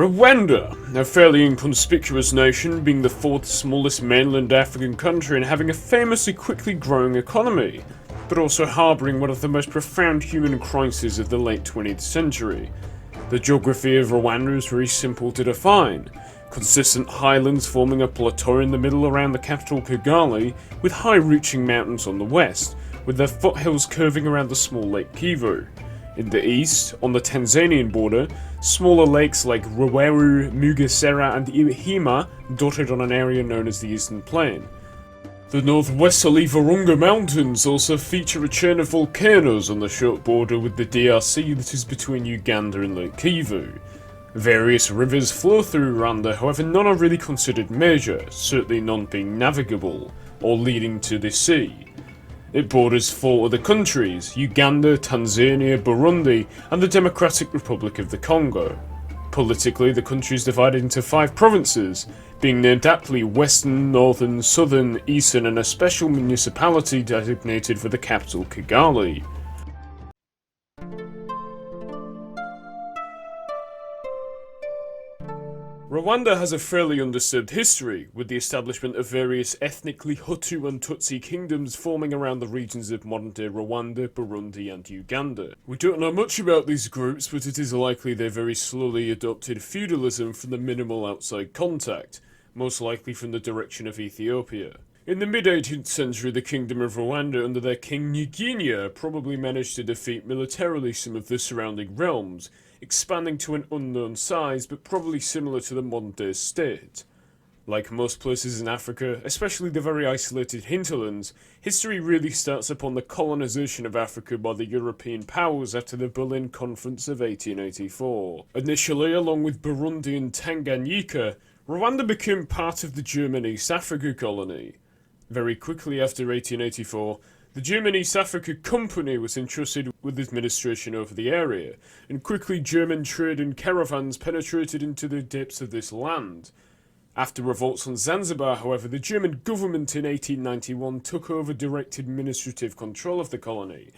Rwanda, a fairly inconspicuous nation, being the fourth smallest mainland African country and having a famously quickly growing economy, but also harbouring one of the most profound human crises of the late 20th century. The geography of Rwanda is very simple to define. Consistent highlands forming a plateau in the middle around the capital Kigali, with high-reaching mountains on the west, with their foothills curving around the small Lake Kivu. In the east, on the Tanzanian border, smaller lakes like Ruweru, Mugesera and Ihima dotted on an area known as the Eastern Plain. The northwesterly Virunga Mountains also feature a chain of volcanoes on the short border with the DRC that is between Uganda and Lake Kivu. Various rivers flow through Rwanda, however none are really considered major, certainly none being navigable, or leading to the sea. It borders 4 other countries: Uganda, Tanzania, Burundi, and the Democratic Republic of the Congo. Politically, the country is divided into 5 provinces, being named aptly Western, Northern, Southern, Eastern, and a special municipality designated for the capital Kigali. Rwanda has a fairly undisturbed history, with the establishment of various ethnically Hutu and Tutsi kingdoms forming around the regions of modern-day Rwanda, Burundi and Uganda. We don't know much about these groups, but it is likely they very slowly adopted feudalism from the minimal outside contact, most likely from the direction of Ethiopia. In the mid-18th century, the Kingdom of Rwanda under their king Nyiginya probably managed to defeat militarily some of the surrounding realms, expanding to an unknown size but probably similar to the modern-day state. Like most places in Africa, especially the very isolated hinterlands, history really starts upon the colonization of Africa by the European powers after the Berlin Conference of 1884. Initially, along with Burundi and Tanganyika, Rwanda became part of the German East Africa colony. Very quickly after 1884, the German East Africa Company was entrusted with administration over the area, and quickly German trade and caravans penetrated into the depths of this land. After revolts on Zanzibar, however, the German government in 1891 took over direct administrative control of the colony,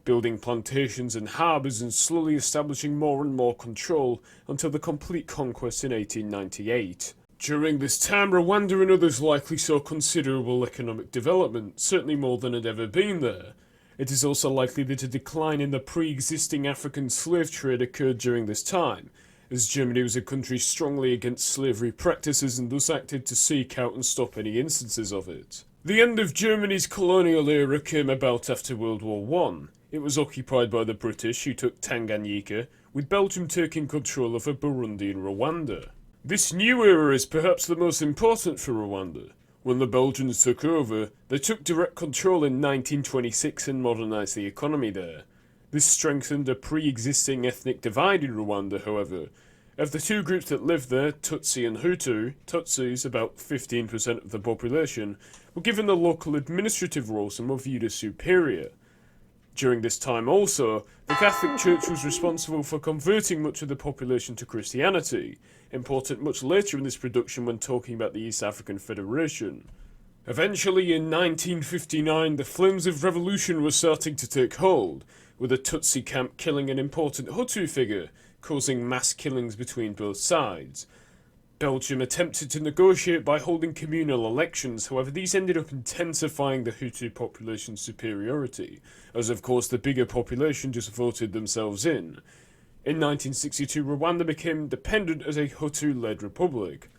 building plantations and harbours and slowly establishing more and more control until the complete conquest in 1898. During this time, Rwanda and others likely saw considerable economic development, certainly more than had ever been there. It is also likely that a decline in the pre-existing African slave trade occurred during this time, as Germany was a country strongly against slavery practices and thus acted to seek out and stop any instances of it. The end of Germany's colonial era came about after World War I. It was occupied by the British, who took Tanganyika, with Belgium taking control over Burundi and Rwanda. This new era is perhaps the most important for Rwanda. When the Belgians took over, they took direct control in 1926 and modernised the economy there. This strengthened a pre-existing ethnic divide in Rwanda, however. Of the 2 groups that lived there, Tutsi and Hutu, Tutsis, about 15% of the population, were given the local administrative roles and were viewed as superior. During this time also, the Catholic Church was responsible for converting much of the population to Christianity, important much later in this production when talking about the East African Federation. Eventually, in 1959, the flames of revolution were starting to take hold, with a Tutsi camp killing an important Hutu figure, causing mass killings between both sides. Belgium attempted to negotiate by holding communal elections, however these ended up intensifying the Hutu population's superiority, as of course the bigger population just voted themselves in. In 1962, Rwanda became independent as a Hutu-led republic.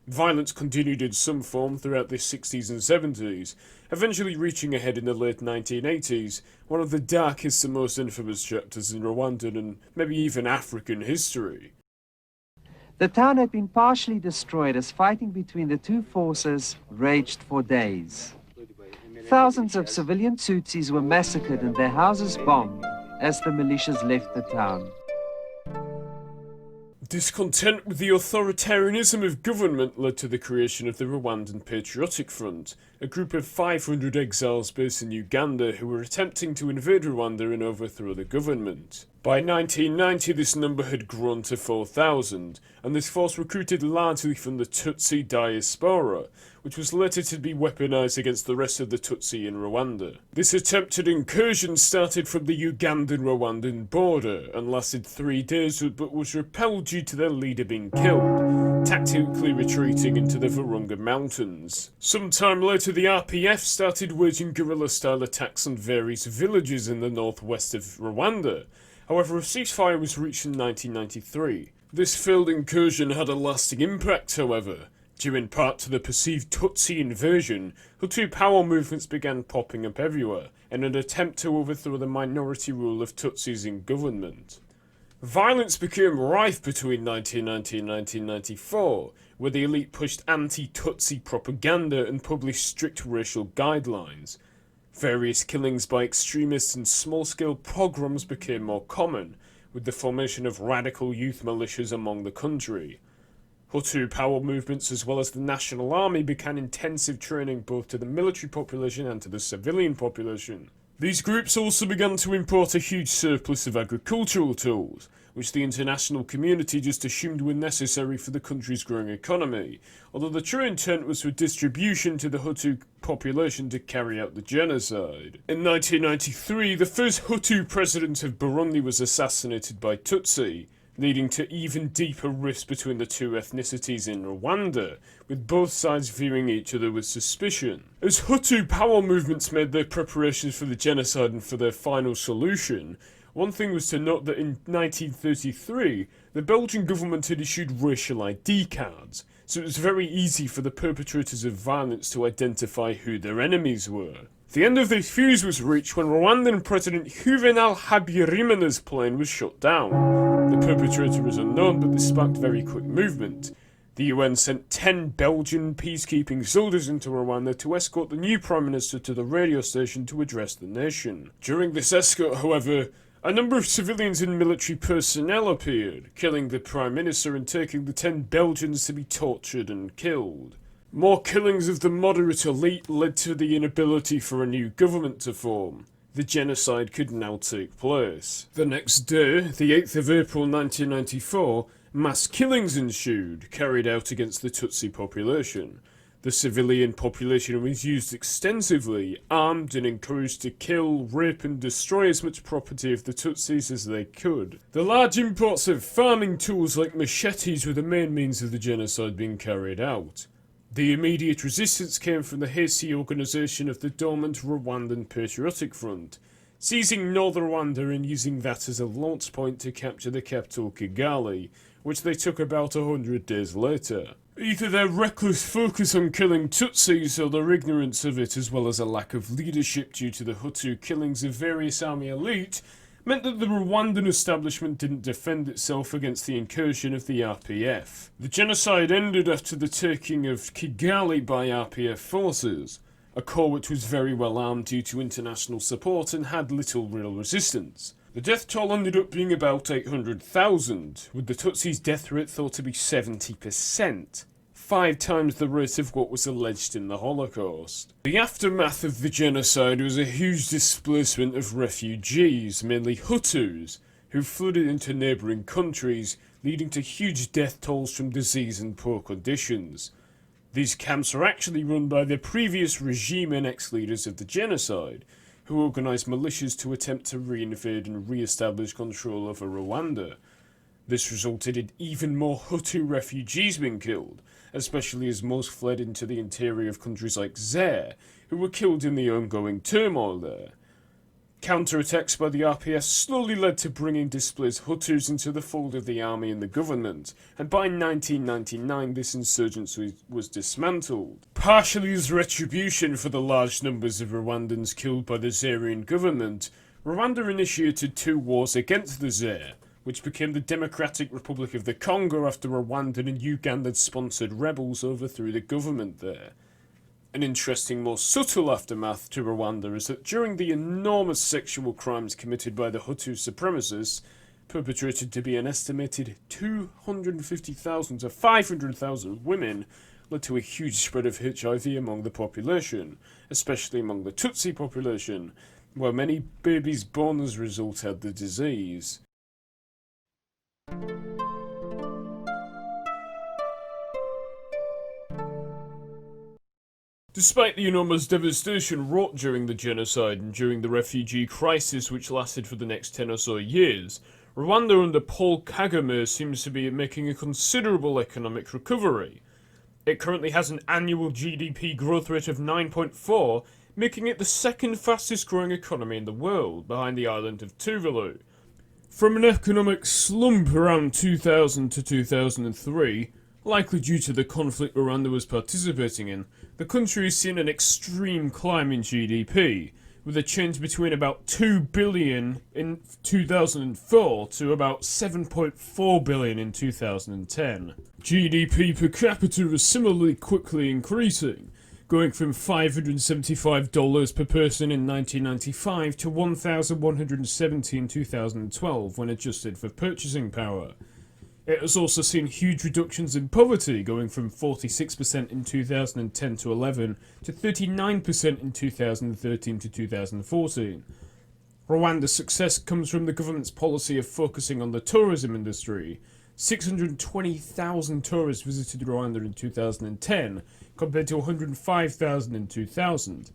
Violence continued in some form throughout the 60s and 70s, eventually reaching a head in the late 1980s, one of the darkest and most infamous chapters in Rwandan and maybe even African history. The town had been partially destroyed as fighting between the 2 forces raged for days. Thousands of civilian Tutsis were massacred and their houses bombed as the militias left the town. Discontent with the authoritarianism of government led to the creation of the Rwandan Patriotic Front, a group of 500 exiles based in Uganda who were attempting to invade Rwanda and overthrow the government. By 1990 this number had grown to 4,000, and this force recruited largely from the Tutsi diaspora, which was later to be weaponized against the rest of the Tutsi in Rwanda. This attempted incursion started from the Ugandan-Rwandan border and lasted 3 days but was repelled due to their leader being killed, tactically retreating into the Virunga Mountains. Sometime later the RPF started waging guerrilla-style attacks on various villages in the northwest of Rwanda. However, a ceasefire was reached in 1993. This failed incursion had a lasting impact, however. Due in part to the perceived Tutsi invasion, Hutu power movements began popping up everywhere, in an attempt to overthrow the minority rule of Tutsis in government. Violence became rife between 1990 and 1994, where the elite pushed anti-Tutsi propaganda and published strict racial guidelines. Various killings by extremists and small-scale pogroms became more common, with the formation of radical youth militias among the country. Hutu power movements as well as the National Army began intensive training both to the military population and to the civilian population. These groups also began to import a huge surplus of agricultural tools, which the international community just assumed were necessary for the country's growing economy, although the true intent was for distribution to the Hutu population to carry out the genocide. In 1993, the first Hutu president of Burundi was assassinated by Tutsi, leading to even deeper rifts between the two ethnicities in Rwanda, with both sides viewing each other with suspicion. As Hutu power movements made their preparations for the genocide and for their final solution, one thing was to note that in 1933, the Belgian government had issued racial ID cards, so it was very easy for the perpetrators of violence to identify who their enemies were. The end of this fuse was reached when Rwandan President Juvenal Habyarimana's plane was shot down. The perpetrator is unknown, but this sparked very quick movement. The UN sent 10 Belgian peacekeeping soldiers into Rwanda to escort the new Prime Minister to the radio station to address the nation. During this escort, however, a number of civilians and military personnel appeared, killing the Prime Minister and taking the 10 Belgians to be tortured and killed. More killings of the moderate elite led to the inability for a new government to form. The genocide could now take place. The next day, the 8th of April 1994, mass killings ensued, carried out against the Tutsi population. The civilian population was used extensively, armed and encouraged to kill, rape and destroy as much property of the Tutsis as they could. The large imports of farming tools like machetes were the main means of the genocide being carried out. The immediate resistance came from the hasty organisation of the dormant Rwandan Patriotic Front, seizing northern Rwanda and using that as a launch point to capture the capital Kigali, which they took about 100 days later. Either their reckless focus on killing Tutsis or their ignorance of it, as well as a lack of leadership due to the Hutu killings of various army elite, meant that the Rwandan establishment didn't defend itself against the incursion of the RPF. The genocide ended after the taking of Kigali by RPF forces, a corps which was very well armed due to international support and had little real resistance. The death toll ended up being about 800,000, with the Tutsis' death rate thought to be 70%. 5 times the rate of what was alleged in the Holocaust. The aftermath of the genocide was a huge displacement of refugees, mainly Hutus, who flooded into neighbouring countries, leading to huge death tolls from disease and poor conditions. These camps were actually run by the previous regime and ex-leaders of the genocide, who organised militias to attempt to reinvade and re-establish control over Rwanda. This resulted in even more Hutu refugees being killed, especially as most fled into the interior of countries like Zaire, who were killed in the ongoing turmoil there. Counterattacks by the RPF slowly led to bringing displaced Hutus into the fold of the army and the government, and by 1999 this insurgency was dismantled. Partially as retribution for the large numbers of Rwandans killed by the Zairian government, Rwanda initiated 2 wars against the Zaire, which became the Democratic Republic of the Congo after Rwandan and Ugandan-sponsored rebels overthrew the government there. An interesting, more subtle aftermath to Rwanda is that during the enormous sexual crimes committed by the Hutu supremacists, perpetrated to be an estimated 250,000 to 500,000 women, led to a huge spread of HIV among the population, especially among the Tutsi population, where many babies born as a result had the disease. Despite the enormous devastation wrought during the genocide and during the refugee crisis which lasted for the next 10 or so years, Rwanda under Paul Kagame seems to be making a considerable economic recovery. It currently has an annual GDP growth rate of 9.4, making it the second fastest growing economy in the world, behind the island of Tuvalu. From an economic slump around 2000 to 2003, likely due to the conflict Rwanda was participating in, the country has seen an extreme climb in GDP, with a change between about 2 billion in 2004 to about 7.4 billion in 2010. GDP per capita is similarly quickly increasing, going from $575 per person in 1995 to $1,170 in 2012 when adjusted for purchasing power. It has also seen huge reductions in poverty, going from 46% in 2010 to 11 to 39% in 2013 to 2014. Rwanda's success comes from the government's policy of focusing on the tourism industry. 620,000 tourists visited Rwanda in 2010, compared to 105,000 in 2000.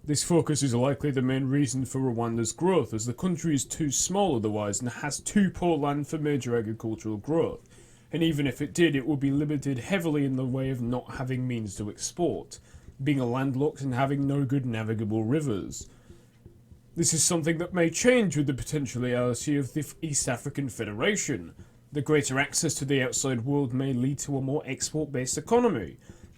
This focus is likely the main reason for Rwanda's growth, as the country is too small otherwise and has too poor land for major agricultural growth, and even if it did, it would be limited heavily in the way of not having means to export, being landlocked and having no good navigable rivers. This is something that may change with the potentiality of the East African Federation. The greater access to the outside world may lead to a more export-based economy,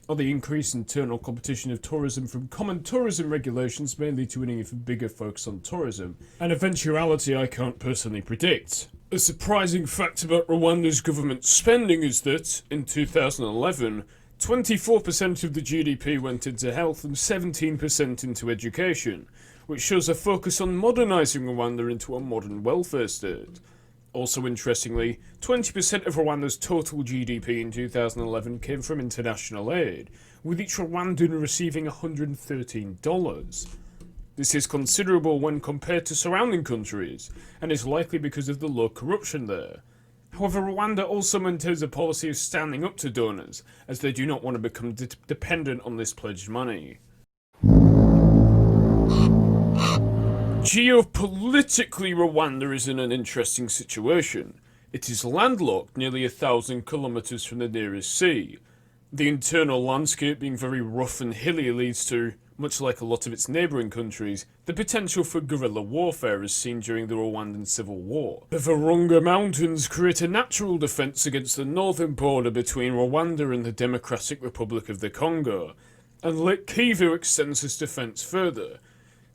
or the increased internal competition of tourism from common tourism regulations may lead to an even bigger focus on tourism, an eventuality I can't personally predict. A surprising fact about Rwanda's government spending is that, in 2011, 24% of the GDP went into health and 17% into education, which shows a focus on modernising Rwanda into a modern welfare state. Also interestingly, 20% of Rwanda's total GDP in 2011 came from international aid, with each Rwandan receiving $113. This is considerable when compared to surrounding countries, and is likely because of the low corruption there. However, Rwanda also maintains a policy of standing up to donors, as they do not want to become dependent on this pledged money. Geopolitically, Rwanda is in an interesting situation. It is landlocked nearly 1,000 kilometers from the nearest sea. The internal landscape being very rough and hilly leads to, much like a lot of its neighbouring countries, the potential for guerrilla warfare as seen during the Rwandan Civil War. The Virunga Mountains create a natural defence against the northern border between Rwanda and the Democratic Republic of the Congo, and Lake Kivu extends this defence further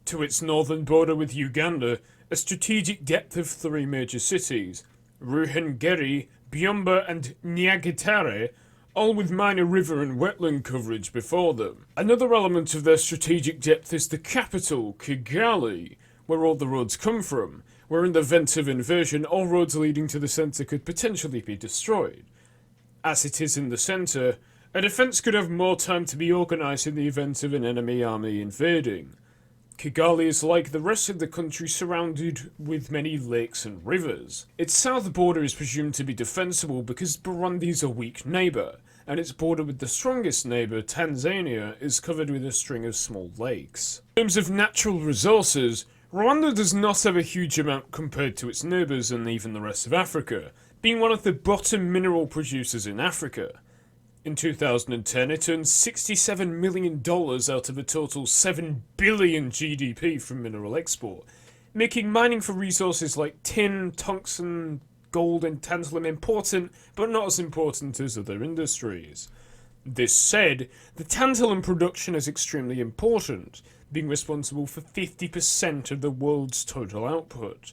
to its northern border with Uganda, a strategic depth of 3 major cities, Ruhengeri, Byumba and Nyagatare, all with minor river and wetland coverage before them. Another element of their strategic depth is the capital, Kigali, where all the roads come from, where in the event of invasion all roads leading to the centre could potentially be destroyed. As it is in the centre, a defence could have more time to be organised in the event of an enemy army invading. Kigali is like the rest of the country, surrounded with many lakes and rivers. Its south border is presumed to be defensible because Burundi is a weak neighbour, and its border with the strongest neighbour, Tanzania, is covered with a string of small lakes. In terms of natural resources, Rwanda does not have a huge amount compared to its neighbours and even the rest of Africa, being one of the bottom mineral producers in Africa. In 2010, it earned $67 million out of a total $7 billion GDP from mineral export, making mining for resources like tin, tungsten, gold and tantalum important, but not as important as other industries. This said, the tantalum production is extremely important, being responsible for 50% of the world's total output.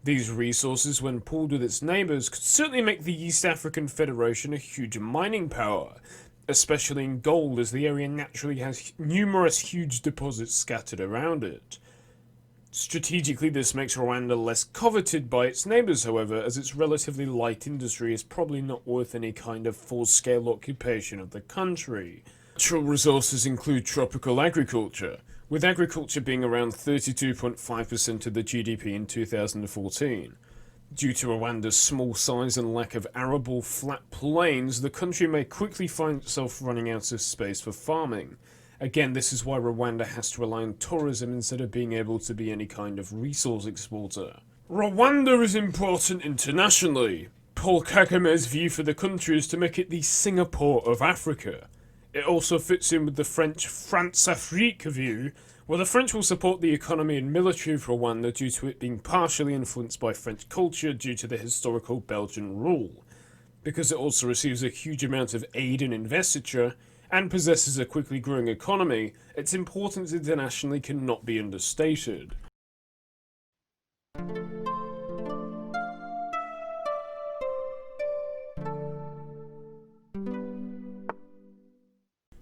These resources, when pooled with its neighbours, could certainly make the East African Federation a huge mining power, especially in gold, as the area naturally has numerous huge deposits scattered around it. Strategically, this makes Rwanda less coveted by its neighbours, however, as its relatively light industry is probably not worth any kind of full-scale occupation of the country. Natural resources include tropical agriculture, with agriculture being around 32.5% of the GDP in 2014. Due to Rwanda's small size and lack of arable flat plains, the country may quickly find itself running out of space for farming. Again, this is why Rwanda has to rely on tourism instead of being able to be any kind of resource exporter. Rwanda is important internationally. Paul Kagame's view for the country is to make it the Singapore of Africa. It also fits in with the French France-Afrique view, where the French will support the economy and military of Rwanda due to it being partially influenced by French culture due to the historical Belgian rule. Because it also receives a huge amount of aid and investiture, and possesses a quickly growing economy, its importance internationally cannot be understated.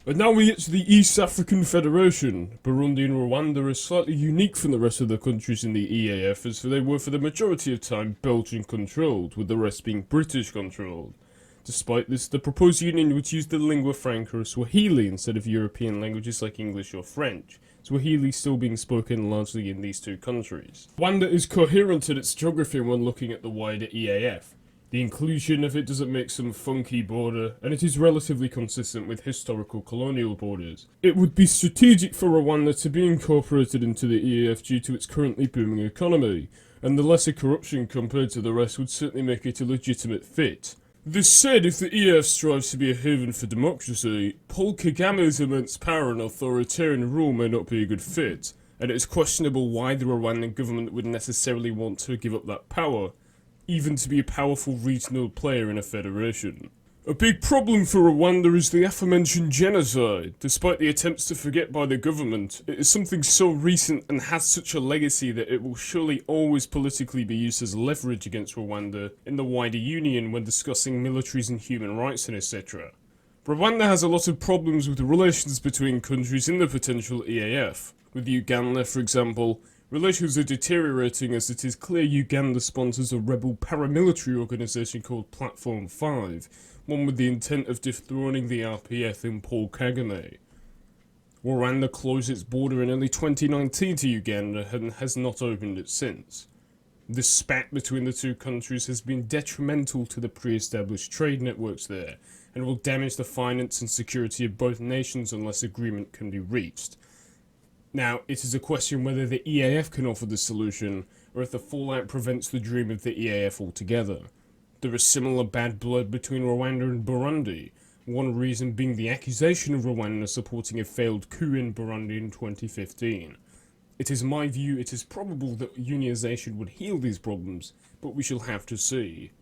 And now we get to the East African Federation. Burundi and Rwanda are slightly unique from the rest of the countries in the EAF, as they were for the majority of time Belgian-controlled, with the rest being British-controlled. Despite this, the proposed union would use the lingua franca of Swahili instead of European languages like English or French, Swahili still being spoken largely in these two countries. Rwanda is coherent in its geography when looking at the wider EAF. The inclusion of it doesn't make some funky border, and it is relatively consistent with historical colonial borders. It would be strategic for Rwanda to be incorporated into the EAF due to its currently booming economy, and the lesser corruption compared to the rest would certainly make it a legitimate fit. This said, if the EAF strives to be a haven for democracy, Paul Kagame's immense power and authoritarian rule may not be a good fit, and it is questionable why the Rwandan government would necessarily want to give up that power, even to be a powerful regional player in a federation. A big problem for Rwanda is the aforementioned genocide. Despite the attempts to forget by the government, it is something so recent and has such a legacy that it will surely always politically be used as leverage against Rwanda in the wider union when discussing militaries and human rights and etc. Rwanda has a lot of problems with the relations between countries in the potential EAF. With Uganda, for example, relations are deteriorating as it is clear Uganda sponsors a rebel paramilitary organisation called Platform 5, one with the intent of dethroning the RPF in Paul Kagame. Rwanda closed its border in early 2019 to Uganda and has not opened it since. This spat between the two countries has been detrimental to the pre-established trade networks there, and will damage the finance and security of both nations unless agreement can be reached. Now, it is a question whether the EAF can offer the solution, or if the fallout prevents the dream of the EAF altogether. There is similar bad blood between Rwanda and Burundi, one reason being the accusation of Rwanda supporting a failed coup in Burundi in 2015. It is my view it is probable that unionization would heal these problems, but we shall have to see.